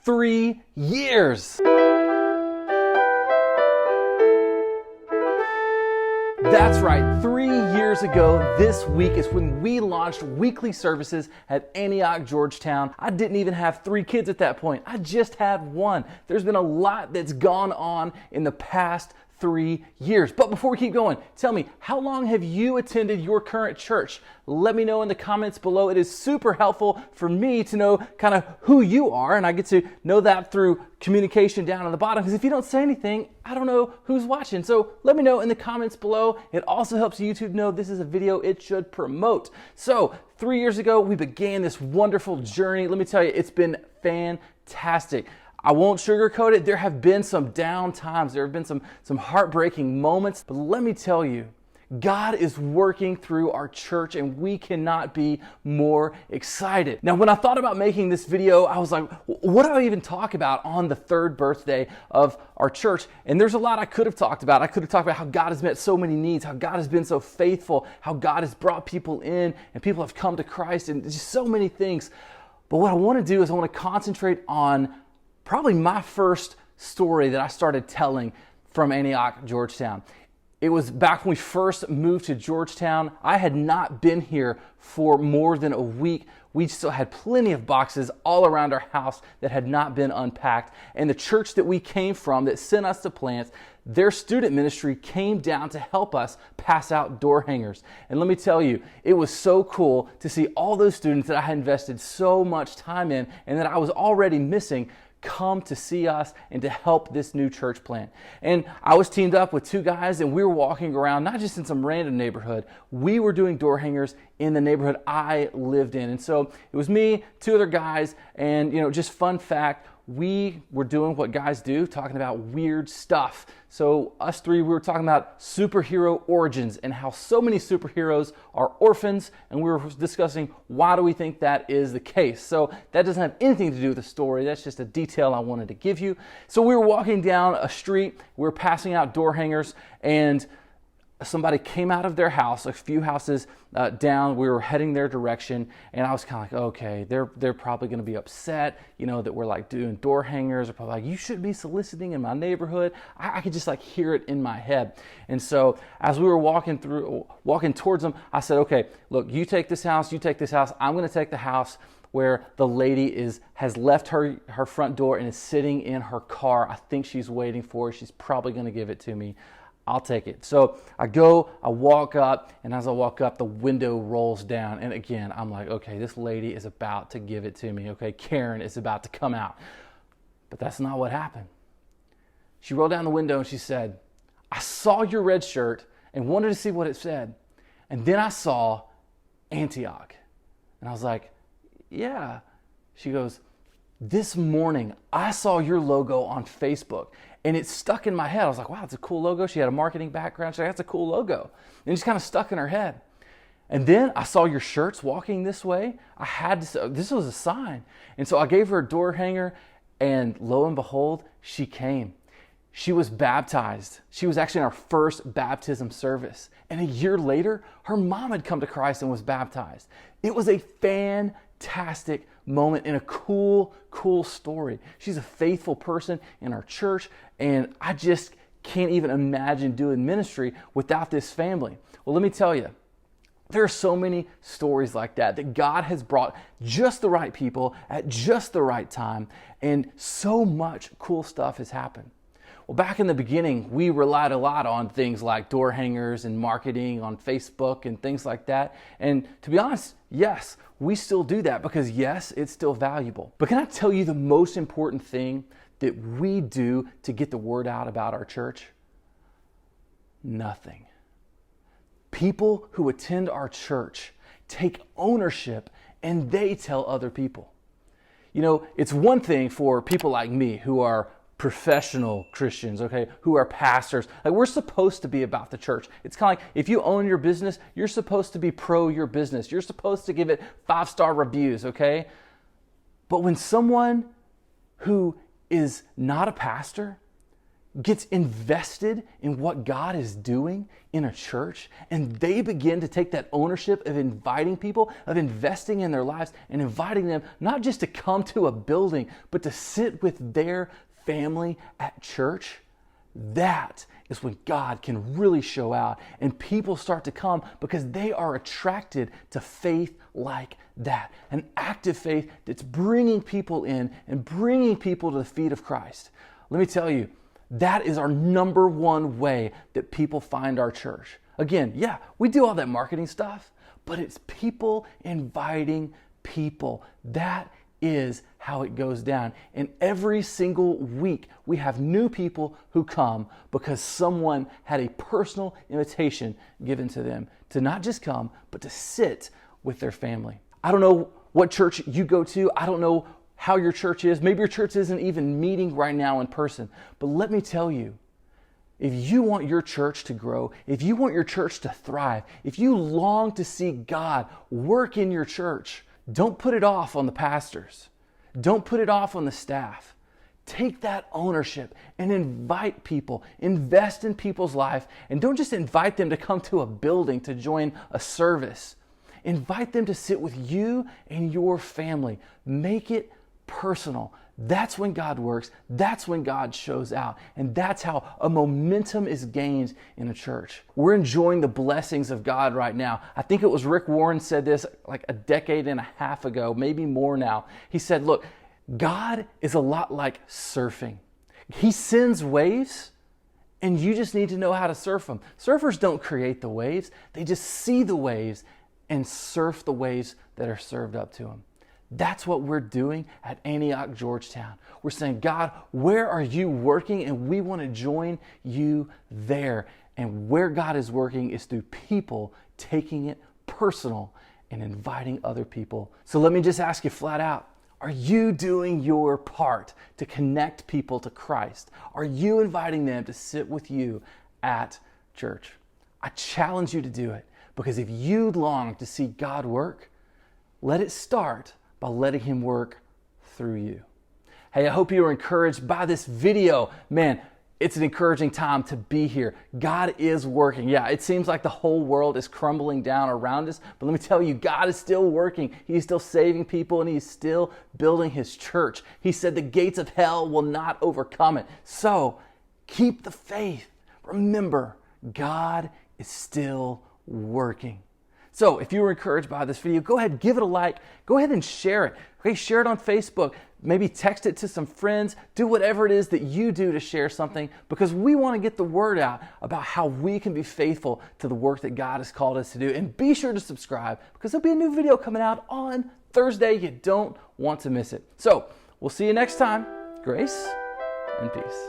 3 years. That's right, 3 years ago this week is when we launched weekly services at Antioch Georgetown. I didn't even have 3 kids at that point. I just had 1. There's been a lot that's gone on in the past 3 years. But before we keep going, tell me, how long have you attended your current church? Let me know in the comments below. It is super helpful for me to know kind of who you are, and I get to know that through communication down on the bottom, because if you don't say anything, I don't know who's watching. So let me know in the comments below. It also helps YouTube know this is a video it should promote. So 3 years ago, we began this wonderful journey. Let me tell you, it's been fantastic. I won't sugarcoat it. There have been some down times. There have been some heartbreaking moments. But let me tell you, God is working through our church, and we cannot be more excited. Now, when I thought about making this video, I was like, what do I even talk about on the 3rd birthday of our church? And there's a lot I could have talked about. I could have talked about how God has met so many needs, how God has been so faithful, how God has brought people in, and people have come to Christ, and just so many things. But what I want to do is I want to concentrate on probably my first story that I started telling from Antioch Georgetown. It was back when we first moved to Georgetown. I had not been here for more than a week. We still had plenty of boxes all around our house that had not been unpacked. And the church that we came from that sent us to plant, their student ministry came down to help us pass out door hangers. And let me tell you, it was so cool to see all those students that I had invested so much time in and that I was already missing come to see us and to help this new church plant. And I was teamed up with 2 guys, and we were walking around, not just in some random neighborhood. We were doing door hangers in the neighborhood I lived in. And so it was me, 2 other guys, and just fun fact, we were doing what guys do, talking about weird stuff. So us 3, we were talking about superhero origins and how so many superheroes are orphans, and we were discussing why do we think that is the case. So that doesn't have anything to do with the story. That's just a detail I wanted to give you. So we were walking down a street, we were passing out door hangers, and somebody came out of their house, a few houses down. We were heading their direction, and I was kind of like, okay, they're probably going to be upset, that we're like doing door hangers. They're probably like, you shouldn't be soliciting in my neighborhood. I could just like hear it in my head. And so as we were walking towards them, I said, okay, look, you take this house, you take this house. I'm going to take the house where the lady has left her front door and is sitting in her car. I think she's waiting for it. She's probably going to give it to me. I'll take it. So I walk up, and as I walk up, the window rolls down. And again, I'm like, okay, this lady is about to give it to me. Okay, Karen is about to come out. But that's not what happened. She rolled down the window and she said, I saw your red shirt and wanted to see what it said. And then I saw Antioch. And I was like, yeah. She goes, this morning, I saw your logo on Facebook, and it stuck in my head. I was like, wow, it's a cool logo. She had a marketing background. She's like, that's a cool logo. And it just kind of stuck in her head. And then I saw your shirts walking this way. I had to, this was a sign. And so I gave her a door hanger, and lo and behold, she came. She was baptized. She was actually in our first baptism service. And a year later, her mom had come to Christ and was baptized. It was a fantastic moment and a cool story. She's a faithful person in our church, and I just can't even imagine doing ministry without this family. Well, let me tell you, there are so many stories like that God has brought just the right people at just the right time, and so much cool stuff has happened. Well, back in the beginning, we relied a lot on things like door hangers and marketing on Facebook and things like that. And to be honest, yes, we still do that because yes, it's still valuable. But can I tell you the most important thing that we do to get the word out about our church? Nothing. People who attend our church take ownership and they tell other people. It's one thing for people like me who are professional Christians, okay, who are pastors. Like, we're supposed to be about the church. It's kind of like if you own your business, you're supposed to be pro your business. You're supposed to give it 5-star reviews, okay? But when someone who is not a pastor gets invested in what God is doing in a church, and they begin to take that ownership of inviting people, of investing in their lives and inviting them not just to come to a building, but to sit with their family at church, that is when God can really show out and people start to come because they are attracted to faith like that. An active faith that's bringing people in and bringing people to the feet of Christ. Let me tell you, that is our number one way that people find our church. Again, yeah, we do all that marketing stuff, but it's people inviting people. That is how it goes down. And every single week, we have new people who come because someone had a personal invitation given to them to not just come, but to sit with their family. I don't know what church you go to. I don't know how your church is. Maybe your church isn't even meeting right now in person. But let me tell you, if you want your church to grow, if you want your church to thrive, if you long to see God work in your church, don't put it off on the pastors. Don't put it off on the staff. Take that ownership and invite people. Invest in people's life. And don't just invite them to come to a building to join a service. Invite them to sit with you and your family. Make it personal. That's when God works. That's when God shows out. And that's how a momentum is gained in a church. We're enjoying the blessings of God right now. I think it was Rick Warren said this like a decade and a half ago, maybe more now. He said, look, God is a lot like surfing. He sends waves and you just need to know how to surf them. Surfers don't create the waves. They just see the waves and surf the waves that are served up to them. That's what we're doing at Antioch Georgetown. We're saying, God, where are you working? And we want to join you there. And where God is working is through people taking it personal and inviting other people. So let me just ask you flat out, are you doing your part to connect people to Christ? Are you inviting them to sit with you at church? I challenge you to do it, because if you long to see God work, let it start by letting Him work through you. Hey, I hope you were encouraged by this video. Man, it's an encouraging time to be here. God is working. Yeah, it seems like the whole world is crumbling down around us, but let me tell you, God is still working. He's still saving people and He's still building His church. He said the gates of hell will not overcome it. So keep the faith. Remember, God is still working. So if you were encouraged by this video, go ahead, give it a like. Go ahead and share it. Okay, share it on Facebook. Maybe text it to some friends. Do whatever it is that you do to share something, because we want to get the word out about how we can be faithful to the work that God has called us to do. And be sure to subscribe, because there'll be a new video coming out on Thursday. You don't want to miss it. So we'll see you next time. Grace and peace.